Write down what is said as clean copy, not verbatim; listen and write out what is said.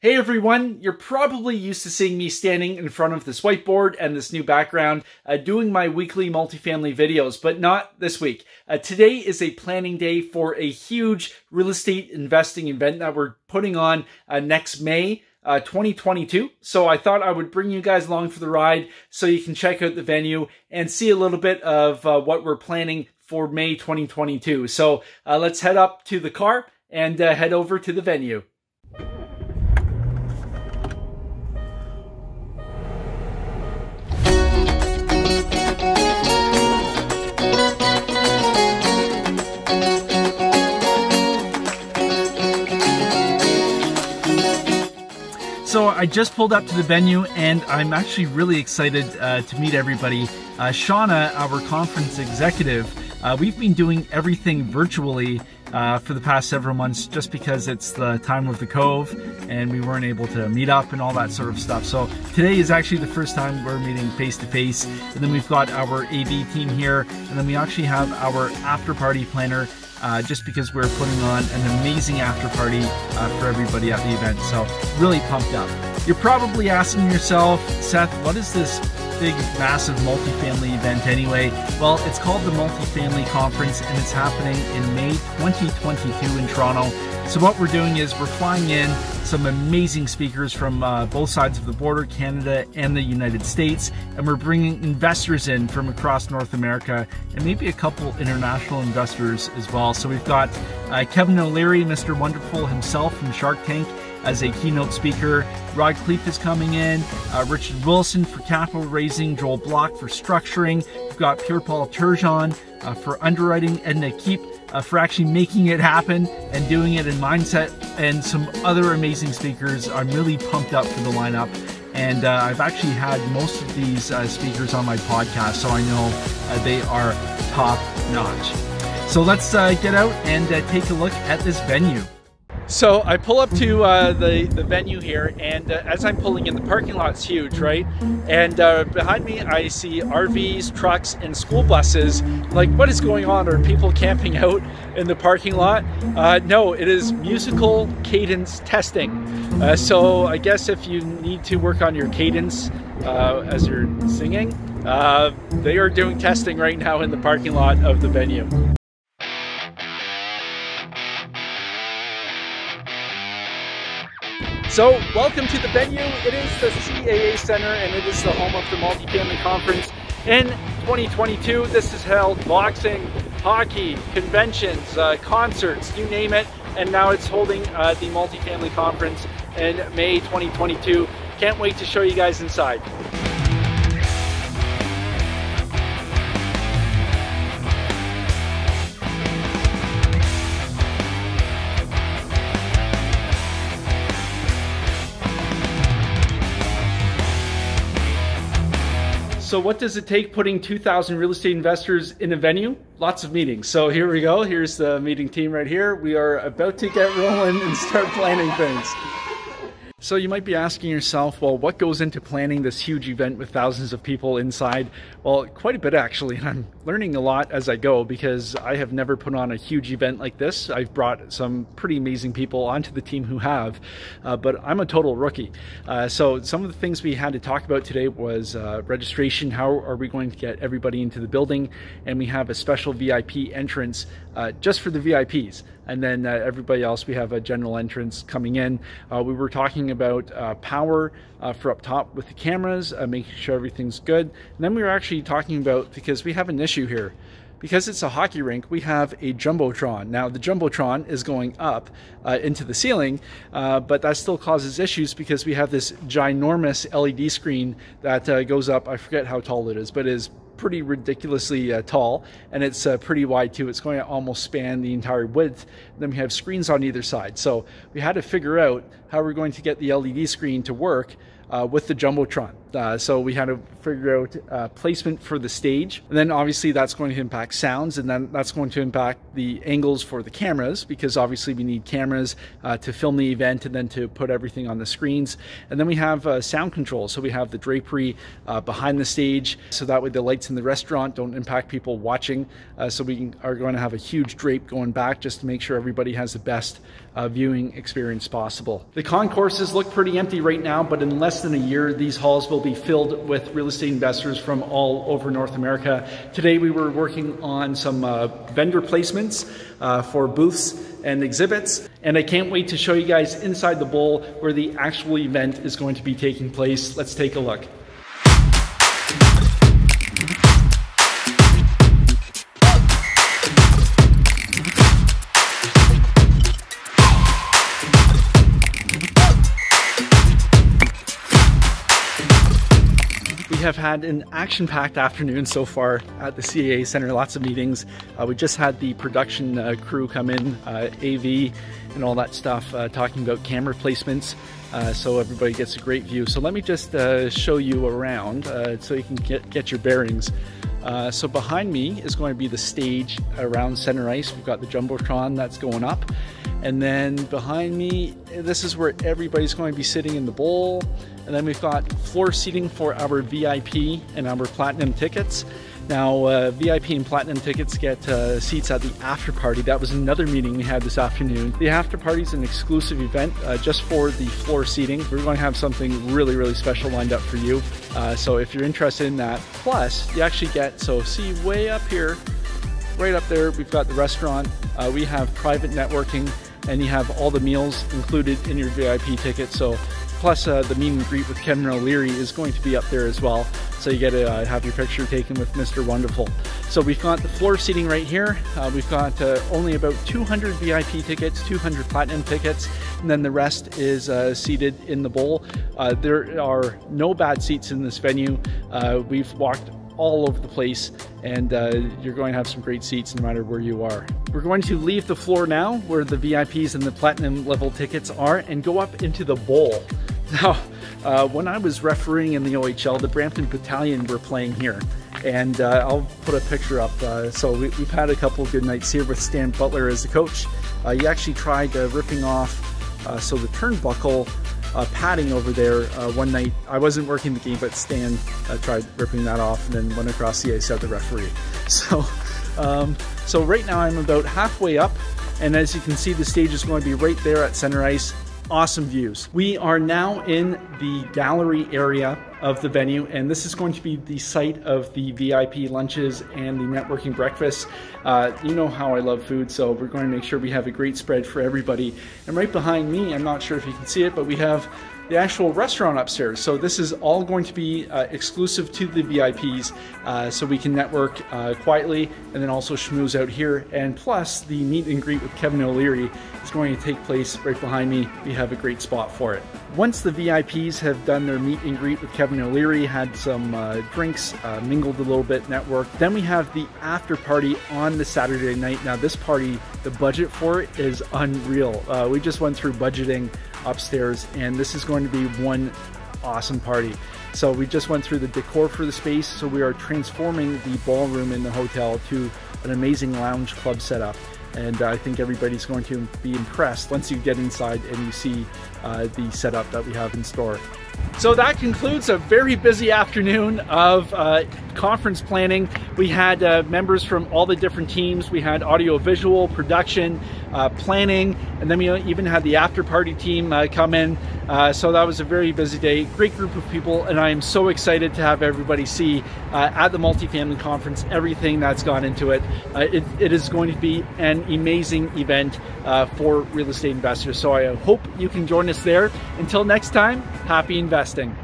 Hey everyone, you're probably used to seeing me standing in front of this whiteboard and this new background doing my weekly multifamily videos, but not this week. Today is a planning day for a huge real estate investing event that we're putting on next May 2022. So I thought I would bring you guys along for the ride so you can check out the venue and see a little bit of what we're planning for May 2022. So let's head up to the car and head over to the venue. So I just pulled up to the venue and I'm actually really excited to meet everybody. Shauna, our conference executive, we've been doing everything virtually for the past several months just because it's the time of the Cove and we weren't able to meet up and all that sort of stuff. So today is actually the first time we're meeting face to face. And then we've got our AV team here, and then we actually have our after party planner just because we're putting on an amazing after party for everybody at the event. So really pumped up. You're probably asking yourself, Seth, what is this big, massive multifamily event anyway? Well, it's called the Multifamily Conference and it's happening in May 2022 in Toronto. So what we're doing is we're flying in some amazing speakers from both sides of the border, Canada and the United States, and we're bringing investors in from across North America and maybe a couple international investors as well. So we've got Kevin O'Leary, Mr. Wonderful himself from Shark Tank, as a keynote speaker. Rod Cleef is coming in, Richard Wilson for capital raising, Joel Block for structuring. We've got Pierre Paul Turgeon for underwriting, Edna Keep for actually making it happen and doing it in mindset, and some other amazing speakers. I'm really pumped up for the lineup. And I've actually had most of these speakers on my podcast, so I know they are top notch. So let's get out and take a look at this venue. So I pull up to the venue here, and as I'm pulling in, the parking lot's huge, right? And behind me I see RVs, trucks, and school buses. Like, what is going on? Are people camping out in the parking lot? No, it is musical cadence testing. So I guess if you need to work on your cadence as you're singing, they are doing testing right now in the parking lot of the venue. So, welcome to the venue. It is the CAA Center and it is the home of the Multifamily Conference. In 2022, this is held boxing, hockey, conventions, concerts, you name it. And now it's holding the Multifamily Conference in May 2022. Can't wait to show you guys inside. So what does it take putting 2,000 real estate investors in a venue? Lots of meetings. So here we go. Here's the meeting team right here. We are about to get rolling and start planning things. So you might be asking yourself, well, what goes into planning this huge event with thousands of people inside? Well, quite a bit actually, and I'm learning a lot as I go because I have never put on a huge event like this. I've brought some pretty amazing people onto the team who have, but I'm a total rookie. So some of the things we had to talk about today was registration. How are we going to get everybody into the building? And we have a special VIP entrance just for the VIPs. And then everybody else, we have a general entrance coming in. We were talking about power for up top with the cameras, making sure everything's good. And then we were actually talking about, because we have an issue here, because it's a hockey rink, we have a Jumbotron. Now the Jumbotron is going up into the ceiling, but that still causes issues because we have this ginormous LED screen that goes up, I forget how tall it is, but it is pretty ridiculously tall, and it's pretty wide too. It's going to almost span the entire width. And then we have screens on either side. So we had to figure out how we're going to get the LED screen to work with the Jumbotron. So we had to figure out placement for the stage, and then obviously that's going to impact sounds, and then that's going to impact the angles for the cameras, because obviously we need cameras to film the event and then to put everything on the screens. And then we have sound control, so we have the drapery behind the stage, so that way the lights in the restaurant don't impact people watching. So we are going to have a huge drape going back just to make sure everybody has the best viewing experience possible. The concourses look pretty empty right now, but in less than a year, these halls will be filled with real estate investors from all over North America. Today we were working on some vendor placements for booths and exhibits, and I can't wait to show you guys inside the bowl where the actual event is going to be taking place. Let's take a look. We have had an action-packed afternoon so far at the CAA Center, lots of meetings. We just had the production crew come in, AV and all that stuff, talking about camera placements, so everybody gets a great view. So let me just show you around so you can get your bearings. So behind me is going to be the stage around center ice. We've got the Jumbotron that's going up. And then behind me, this is where everybody's going to be sitting in the bowl. And then we've got floor seating for our VIP and our Platinum tickets. Now, VIP and Platinum tickets get seats at the after party. That was another meeting we had this afternoon. The after party is an exclusive event just for the floor seating. We're going to have something really, really special lined up for you. So if you're interested in that, plus you actually get, so see way up here, right up there, we've got the restaurant. We have private networking, and you have all the meals included in your VIP ticket. So plus the meet and greet with Kevin O'Leary is going to be up there as well. So you get to have your picture taken with Mr. Wonderful. So we've got the floor seating right here. We've got only about 200 VIP tickets, 200 Platinum tickets, and then the rest is seated in the bowl. There are no bad seats in this venue. We've walked all over the place, and you're going to have some great seats no matter where you are. We're going to leave the floor now where the VIPs and the Platinum level tickets are and go up into the bowl. Now, when I was refereeing in the OHL, the Brampton Battalion were playing here, and I'll put a picture up. So we've had a couple of good nights here with Stan Butler as the coach. He actually tried ripping off so the turnbuckle padding over there one night. I wasn't working the game, but Stan tried ripping that off and then went across the ice at the referee. So, so right now I'm about halfway up, and as you can see, the stage is going to be right there at center ice. Awesome views. We are now in the gallery area of the venue, and this is going to be the site of the VIP lunches and the networking breakfast. You know how I love food, so we're going to make sure we have a great spread for everybody. And right behind me, I'm not sure if you can see it, but we have the actual restaurant upstairs. So this is all going to be exclusive to the VIPs, so we can network quietly and then also schmooze out here. And plus, the meet and greet with Kevin O'Leary is going to take place right behind me. We have a great spot for it. Once the VIPs have done their meet and greet with Kevin O'Leary, had some drinks, mingled a little bit, networked, then we have the after party on the Saturday night. Now this party, the budget for it is unreal. We just went through budgeting upstairs, and this is going to be one awesome party. So we just went through the decor for the space, so we are transforming the ballroom in the hotel to an amazing lounge club setup, and I think everybody's going to be impressed once you get inside and you see the setup that we have in store. So that concludes a very busy afternoon of conference planning. We had members from all the different teams. We had audio visual, production, planning, and then we even had the after party team come in. So that was a very busy day. Great group of people, and I am so excited to have everybody see at the Multifamily Conference everything that's gone into it. It is going to be an amazing event for real estate investors. So I hope you can join us there. Until next time, happy investing.